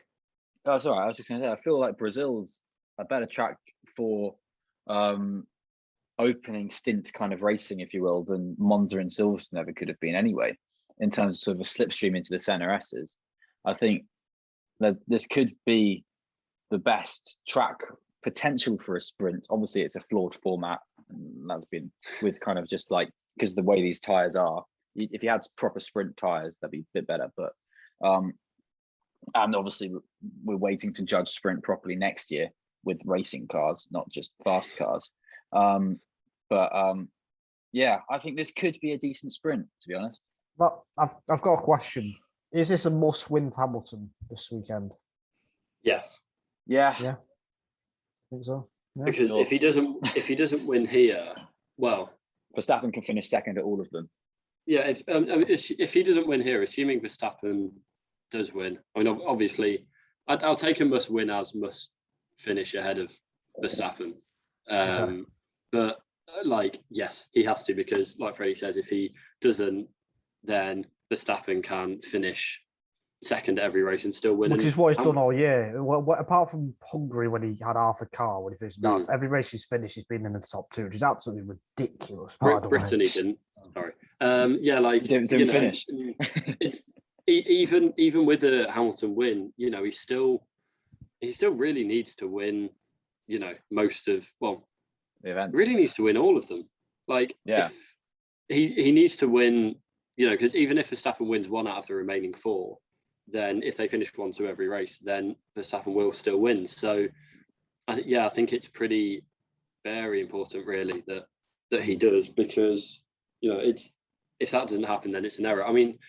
Oh, it's all right. I was just going to say, I feel like Brazil's a better track for opening stint kind of racing, if you will, than Monza and Silverstone ever could have been anyway, in terms of sort of a slipstream into the center S's. I think that this could be the best track potential for a sprint. Obviously, it's a flawed format, and that's been with kind of just like, because the way these tires are, if you had proper sprint tires, that'd be a bit better. But and obviously we're waiting to judge sprint properly next year with racing cars, not just fast cars. Yeah, I think this could be a decent sprint, to be honest. But I've got a question. Is this a must-win for Hamilton this weekend? Yes. Yeah. I think so. Yeah. Because if he doesn't win here, well, Verstappen can finish second at all of them. Yeah, if he doesn't win here, assuming Verstappen does win, I mean, obviously, I'll take a must-win as must-finish ahead of Verstappen. But yes, he has to, because like Freddie says, if he doesn't, then Verstappen can finish second at every race and still win. Which is what he's done all year. Well, apart from Hungary, when he had half a car, when he finished every race he's finished, he's been in the top 2, which is absolutely ridiculous. Britain, he didn't. Sorry. Didn't finish. Even with a Hamilton win, he still really needs to win. Most of the events. Really needs to win all of them. If he needs to win, because even if Verstappen wins 1 out of the remaining 4. Then if they finish 1-2 every race, then Verstappen will still win. So, I think it's very important, really, that he does, because, if that doesn't happen, then it's an error. I mean,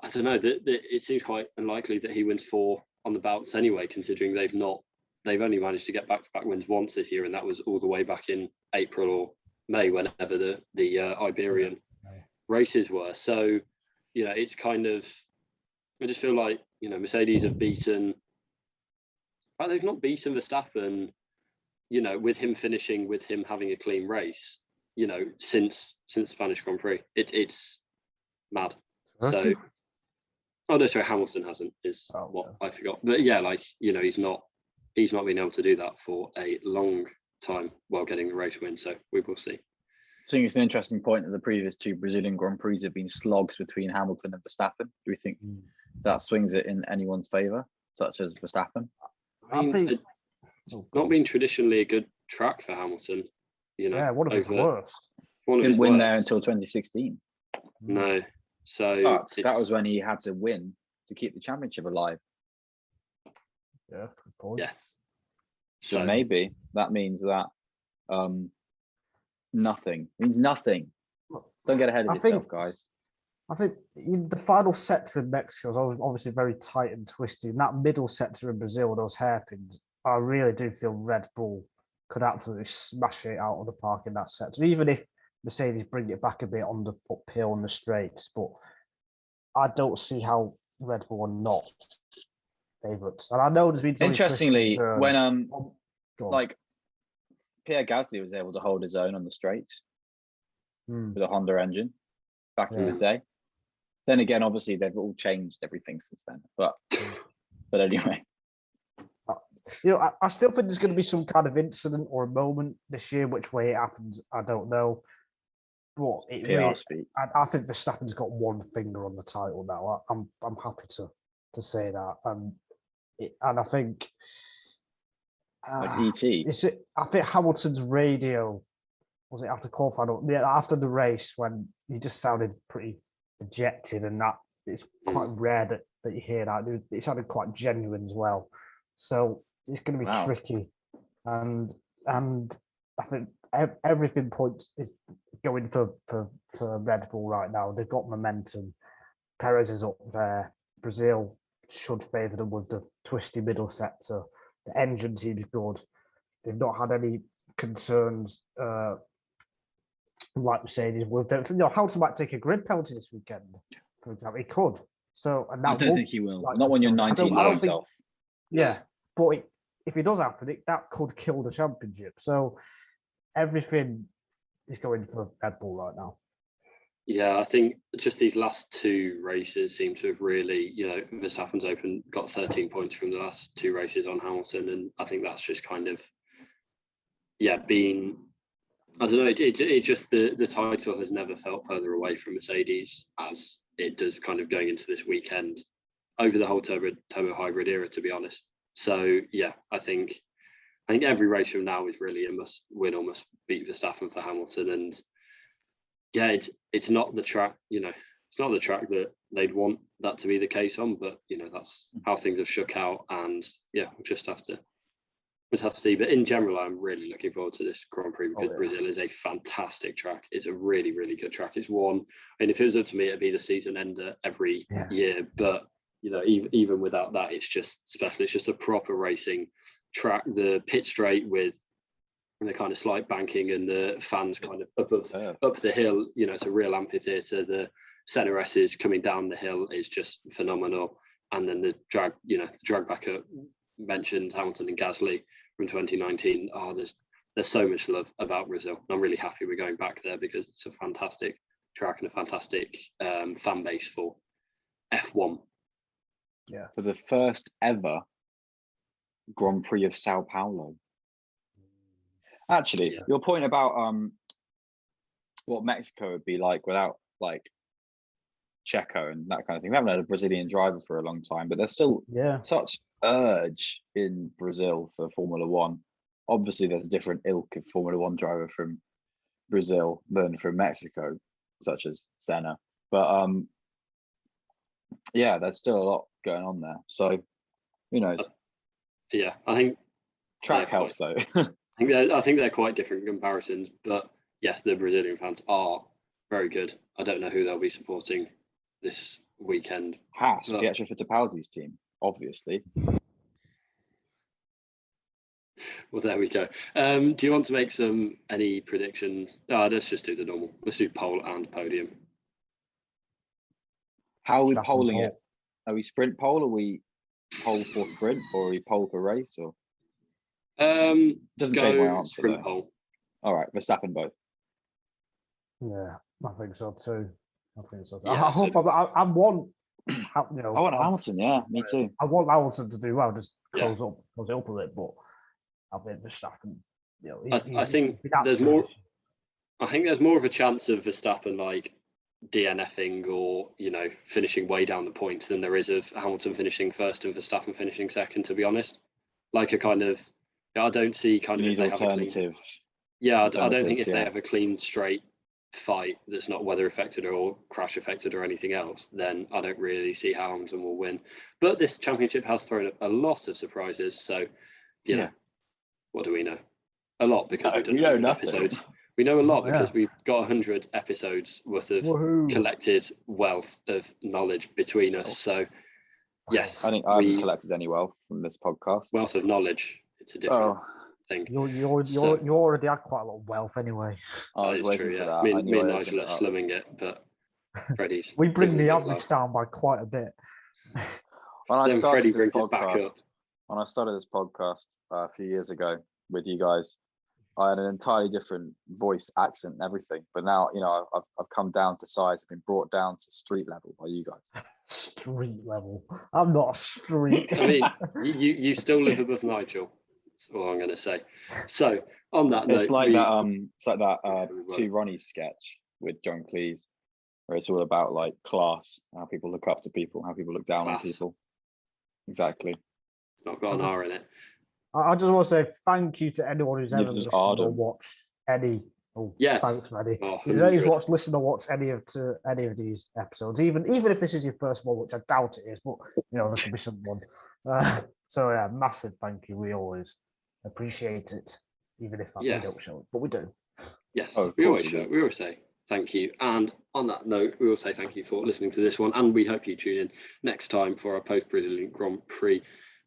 I don't know, it seems quite unlikely that he wins 4 on the bounce anyway, considering they've only managed to get back-to-back wins once this year, and that was all the way back in April or May, whenever the Iberian races were. So, it's kind of, I just feel like, Mercedes have beaten, but they've not beaten Verstappen, with him finishing, with him having a clean race, since Spanish Grand Prix. It's mad. Okay. So, Hamilton hasn't, is what I forgot. But yeah, he's not been able to do that for a long time while getting the race win. So we will see. I think it's an interesting point that the previous 2 Brazilian Grand Prix have been slogs between Hamilton and Verstappen. Do we think that swings it in anyone's favour, such as Verstappen? I think it's not been traditionally a good track for Hamilton. One of his worst. Didn't win there until 2016. No, so that was when he had to win to keep the championship alive. Yeah, good point. Yes. So maybe that means that nothing means nothing. Don't get ahead of yourself, guys. I think the final sector in Mexico is obviously very tight and twisty. And that middle sector in Brazil, those hairpins, I really do feel Red Bull could absolutely smash it out of the park in that sector. Even if Mercedes bring it back a bit on the uphill on the straights, but I don't see how Red Bull are not favourites. And I know there's been interestingly when Go on. like Pierre Gasly was able to hold his own on the straights with a Honda engine back in the day. Then again, obviously they've all changed everything since then. But anyway. You know, I still think there's going to be some kind of incident or a moment this year. Which way it happens, I don't know. But it really, I think Verstappen's got one finger on the title now. I'm happy to say that, and I think like ET. I think Hamilton's radio was it after qualifying? Yeah, after the race when he just sounded pretty dejected, and that it's quite rare that you hear that. It sounded quite genuine as well. So it's going to be tricky, and I think everything points is going for Red Bull right now. They've got momentum. Perez is up there. Brazil should favour them with the twisty middle sector. The engine seems good. They've not had any concerns like Mercedes with them. You know, Hamilton might take a grid penalty this weekend, for example. He could. So, and I don't think he will. Not when you're 19 loads off. Yeah, but if it does happen, that could kill the championship. So everything is going for Red Bull right now. Yeah, I think just these last two races seem to have really, you know, Verstappen's got 13 points from the last two races on Hamilton, and I think that's just kind of, been, I don't know, it just, the title has never felt further away from Mercedes as it does kind of going into this weekend over the whole turbo hybrid era, to be honest. So, yeah, I think every race from now is really a must win or must beat Verstappen for Hamilton. And yeah, it's not the track, you know, it's not the track that they'd want that to be the case on, but you know, that's how things have shook out. And yeah, we'll just have to see. But in general, I'm really looking forward to this Grand Prix because Brazil is a fantastic track. It's a really, really good track. It's one, and if it was up to me, it'd be the season ender every year. But you know, even without that, it's just special. It's just a proper racing track. The pit straight with the kind of slight banking and the fans kind of up the hill. You know, it's a real amphitheatre. The center S's coming down the hill is just phenomenal. And then the drag back up, mentioned Hamilton and Gasly from 2019. Oh, there's so much love about Brazil. I'm really happy we're going back there because it's a fantastic track and a fantastic fan base for F1. Yeah, for the first ever Grand Prix of Sao Paulo. Actually, your point about what Mexico would be like without like Checo and that kind of thing. We haven't had a Brazilian driver for a long time, but there's still such urge in Brazil for Formula One. Obviously, there's a different ilk of Formula One driver from Brazil than from Mexico, such as Senna. But there's still a lot going on there. So, who knows? Yeah, I think track helps though. I think they're quite different comparisons, but yes, the Brazilian fans are very good. I don't know who they'll be supporting this weekend. Pietro Fittipaldi's team, obviously. Well, there we go. Do you want to make any predictions? Let's just do the normal. Let's do poll and podium. How are we polling it? Are we sprint poll? Are we poll for sprint, or are we poll for race? Or doesn't change my answer. Sprint poll. All right, Verstappen both. Yeah, I think so too. Yeah, I want. You know, I want Hamilton. Yeah, me too. I want Hamilton to do well. Just close it up a bit, but I think Verstappen. You know, I think there's more. I think there's more of a chance of Verstappen like DNFing or finishing way down the points than there is of Hamilton finishing first and Verstappen finishing second. To be honest, like a kind of, I don't see kind of if they have a clean. Yeah, I don't think if they have a clean straight fight that's not weather affected or crash affected or anything else, then I don't really see how Hamilton will win. But this championship has thrown up a lot of surprises. So, you know, what do we know? A lot because we've done 100 episodes. We know a lot because we've got 100 episodes worth of collected wealth of knowledge between us. So, yes. I think I haven't collected any wealth from this podcast. Wealth of knowledge. It's a different thing. You already had quite a lot of wealth anyway. I was That is waiting true, for yeah. that. Me I and knew I Nigel are opened it up. slumming it, but Freddie's We bring giving the it good average life. down by quite a bit. When I Then started Freddie this brings it back podcast, up. when I started this podcast a few years ago with you guys, I had an entirely different voice, accent, and everything. But now, you know, I've come down to size. I've been brought down to street level by you guys. Street level. I'm not a street. I mean, you still live above Nigel. That's all I'm going to say. So on that note, It's like that Two Ronnies sketch with John Cleese, where it's all about like class, how people look up to people, how people look down on people. Exactly. It's not got an R in it. I just want to say thank you to anyone who's ever listened or Ardent. watched any. Oh, Yes. Thanks, Freddie. Oh, If anybody's listened or watched any of these episodes, even if this is your first one, which I doubt it is, but you know there could be someone. So yeah, massive thank you. We always appreciate it, even if we don't show it, but we do. Yes, Oh, we always show it. We always say thank you. And on that note, we will say thank you for listening to this one, and we hope you tune in next time for our post-Brazilian Grand Prix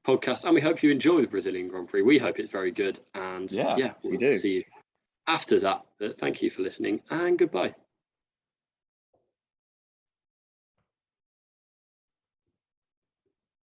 podcast. And we hope you enjoy the Brazilian Grand Prix. We hope it's very good. And we do see you after that. But thank you for listening, and goodbye.